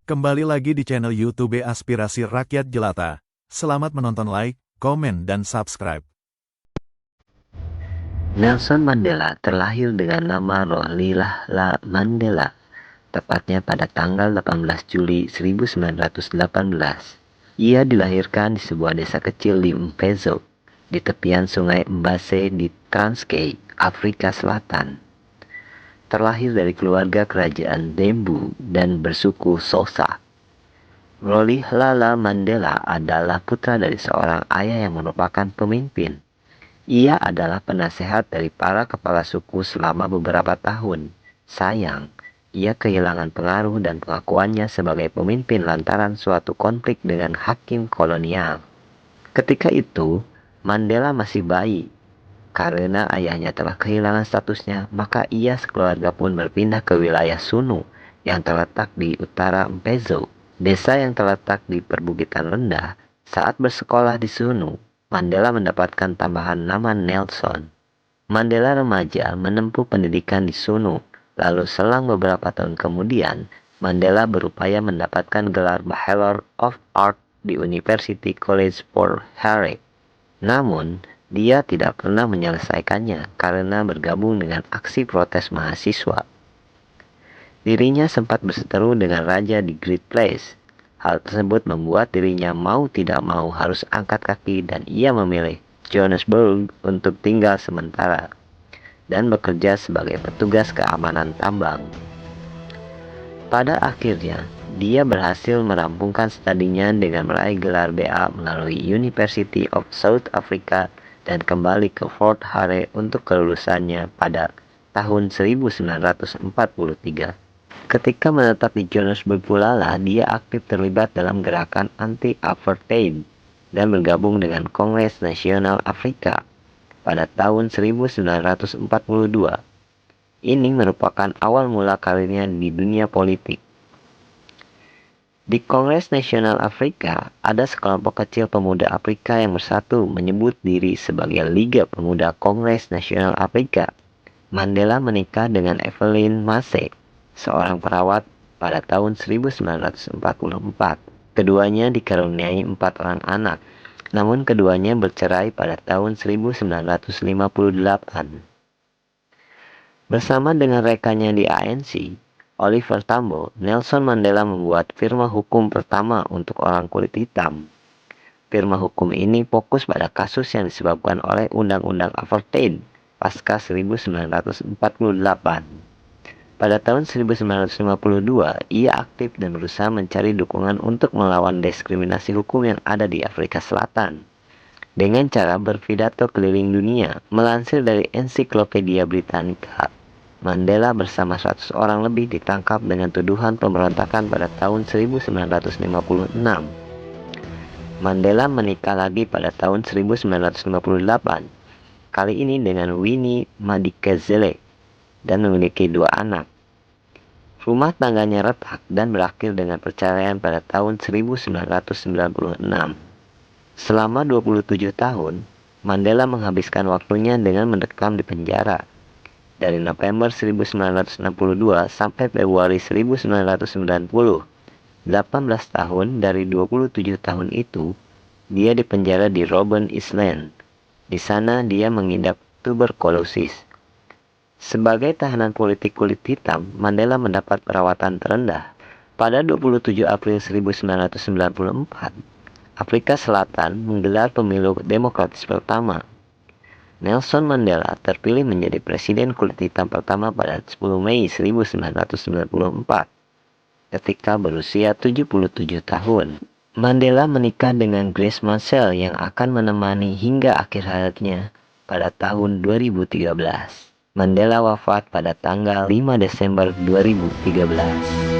Kembali lagi di channel YouTube Aspirasi Rakyat Jelata. Selamat menonton, like, komen, dan subscribe. Nelson Mandela terlahir dengan nama Rolihlahla Mandela, tepatnya pada tanggal 18 Juli 1918. Ia dilahirkan di sebuah desa kecil di Mvezo, di tepian sungai Mbase di Transkei, Afrika Selatan. Terlahir dari keluarga kerajaan Dembu dan bersuku Xhosa. Rolihlahla Mandela adalah putra dari seorang ayah yang merupakan pemimpin. Ia adalah penasehat dari para kepala suku selama beberapa tahun. Sayang, ia kehilangan pengaruh dan pengakuannya sebagai pemimpin lantaran suatu konflik dengan hakim kolonial. Ketika itu, Mandela masih bayi. Karena ayahnya telah kehilangan statusnya, maka ia sekeluarga pun berpindah ke wilayah Sunu yang terletak di utara Mvezo, desa yang terletak di perbukitan rendah. Saat bersekolah di Sunu, Mandela mendapatkan tambahan nama Nelson. Mandela remaja menempuh pendidikan di Sunu, lalu selang beberapa tahun kemudian, Mandela berupaya mendapatkan gelar Bachelor of Art di University College Port Harcourt. Namun, dia tidak pernah menyelesaikannya karena bergabung dengan aksi protes mahasiswa. Dirinya sempat berseteru dengan raja di Great Place. Hal tersebut membuat dirinya mau tidak mau harus angkat kaki dan ia memilih Johannesburg untuk tinggal sementara dan bekerja sebagai petugas keamanan tambang. Pada akhirnya, dia berhasil merampungkan studinya dengan meraih gelar BA melalui University of South Africa dan kembali ke Fort Hare untuk kelulusannya pada tahun 1943. Ketika menetap di Johannesburg pula lah, dia aktif terlibat dalam gerakan anti-apartheid dan bergabung dengan Kongres Nasional Afrika pada tahun 1942. Ini merupakan awal mula karirnya di dunia politik. Di Kongres Nasional Afrika, ada sekelompok kecil pemuda Afrika yang bersatu menyebut diri sebagai Liga Pemuda Kongres Nasional Afrika. Mandela menikah dengan Evelyn Mase, seorang perawat, pada tahun 1944. Keduanya dikaruniai 4 orang anak, namun keduanya bercerai pada tahun 1958. Bersama dengan rekannya di ANC, Oliver Tambo, Nelson Mandela membuat firma hukum pertama untuk orang kulit hitam. Firma hukum ini fokus pada kasus yang disebabkan oleh Undang-Undang Apartheid pasca 1948. Pada tahun 1952, ia aktif dan berusaha mencari dukungan untuk melawan diskriminasi hukum yang ada di Afrika Selatan. Dengan cara berpidato keliling dunia, melansir dari Ensiklopedia Britannica, Mandela bersama 100 orang lebih ditangkap dengan tuduhan pemberontakan pada tahun 1956. Mandela menikah lagi pada tahun 1958, kali ini dengan Winnie Madikizela, dan memiliki 2 anak. Rumah tangganya retak dan berakhir dengan perceraian pada tahun 1996. Selama 27 tahun, Mandela menghabiskan waktunya dengan mendekam di penjara. Dari November 1962 sampai Februari 1990, 18 tahun dari 27 tahun itu, dia dipenjara di Robben Island. Di sana dia mengidap tuberkulosis. Sebagai tahanan politik kulit hitam, Mandela mendapat perawatan terendah. Pada 27 April 1994, Afrika Selatan menggelar pemilu demokratis pertama. Nelson Mandela terpilih menjadi presiden kulit hitam pertama pada 10 Mei 1994 ketika berusia 77 tahun. Mandela menikah dengan Grace Machel yang akan menemani hingga akhir hayatnya pada tahun 2013. Mandela wafat pada tanggal 5 Desember 2013.